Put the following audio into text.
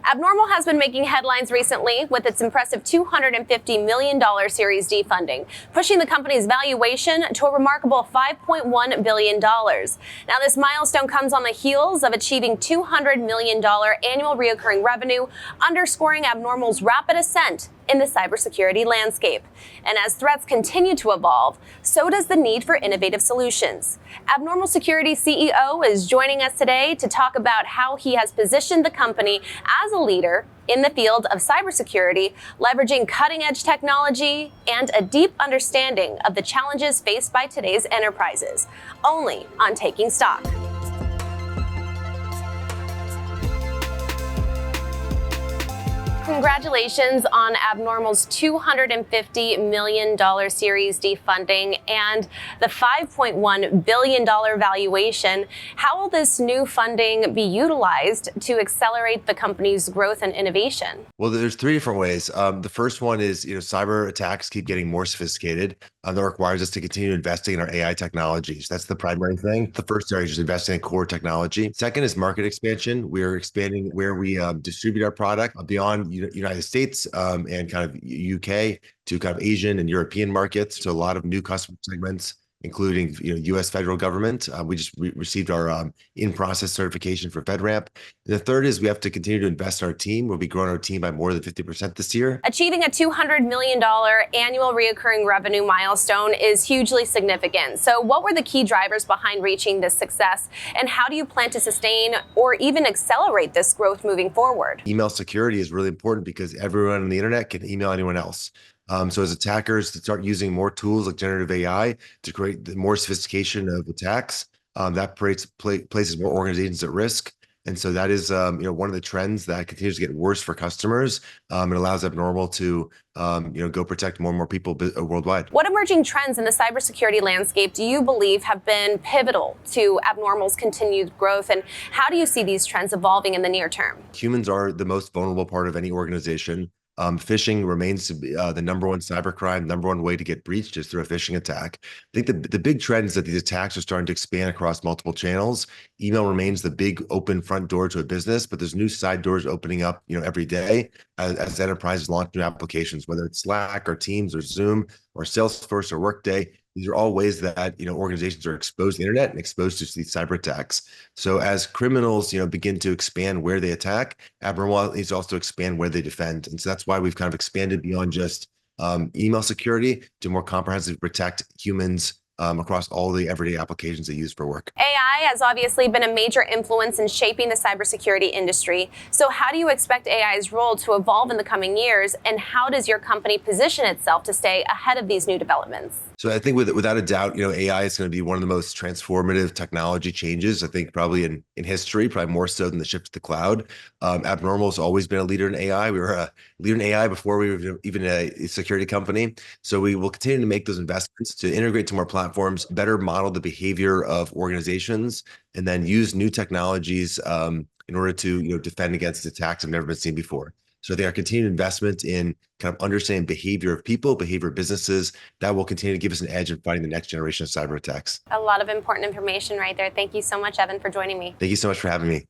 Abnormal has been making headlines recently with its impressive $250 million Series D funding, pushing the company's valuation to a remarkable $5.1 billion. Now, this milestone comes on the heels of achieving $200 million annual recurring revenue, underscoring Abnormal's rapid ascent in the cybersecurity landscape. And as threats continue to evolve, so does the need for innovative solutions. Abnormal Security CEO is joining us today to talk about how he has positioned the company as a leader in the field of cybersecurity, leveraging cutting-edge technology and a deep understanding of the challenges faced by today's enterprises, only on Taking Stock. Congratulations on Abnormal's $250 million Series D funding and the $5.1 billion valuation. How will this new funding be utilized to accelerate the company's growth and innovation? Well, there's three different ways. The first one is, cyber attacks keep getting more sophisticated. That requires us to continue investing in our AI technologies. That's the primary thing. The first area is just investing in core technology. Second is market expansion. We're expanding where we distribute our product beyond United States and kind of UK to kind of Asian and European markets, to a lot of new customer segments, including U.S. federal government. We just received our in-process certification for FedRAMP. And the third is we have to continue to invest in our team. We'll be growing our team by more than 50% this year. Achieving a $200 million annual recurring revenue milestone is hugely significant. So what were the key drivers behind reaching this success, and how do you plan to sustain or even accelerate this growth moving forward? Email security is really important because everyone on the internet can email anyone else. So as attackers to start using more tools like generative AI to create the more sophistication of attacks, that places more organizations at risk. And so that is one of the trends that continues to get worse for customers. It allows Abnormal to go protect more and more people worldwide. What emerging trends in the cybersecurity landscape do you believe have been pivotal to Abnormal's continued growth, and how do you see these trends evolving in the near term? Humans are the most vulnerable part of any organization. Phishing remains to be the number one cybercrime. Number one way to get breached is through a phishing attack. I think the big trend is that these attacks are starting to expand across multiple channels. Email remains the big open front door to a business, but there's new side doors opening up, every day as enterprises launch new applications, whether it's Slack or Teams or Zoom or Salesforce or Workday. These are all ways that organizations are exposed to the internet and exposed to these cyber attacks. So as criminals begin to expand where they attack, Abnormal needs to also expand where they defend. And so that's why we've kind of expanded beyond just email security to more comprehensively protect humans across all the everyday applications they use for work. AI has obviously been a major influence in shaping the cybersecurity industry. So how do you expect AI's role to evolve in the coming years, and how does your company position itself to stay ahead of these new developments? So I think without a doubt, AI is going to be one of the most transformative technology changes, I think probably in history, probably more so than the shift to the cloud. Abnormal has always been a leader in AI. We were a leader in AI before we were even a security company. So we will continue to make those investments to integrate to more platforms, better model the behavior of organizations, and then use new technologies in order to defend against attacks that have never been seen before. So I think our continued investment in kind of understanding behavior of people, behavior of businesses, that will continue to give us an edge in fighting the next generation of cyber attacks. A lot of important information right there. Thank you so much, Evan, for joining me. Thank you so much for having me.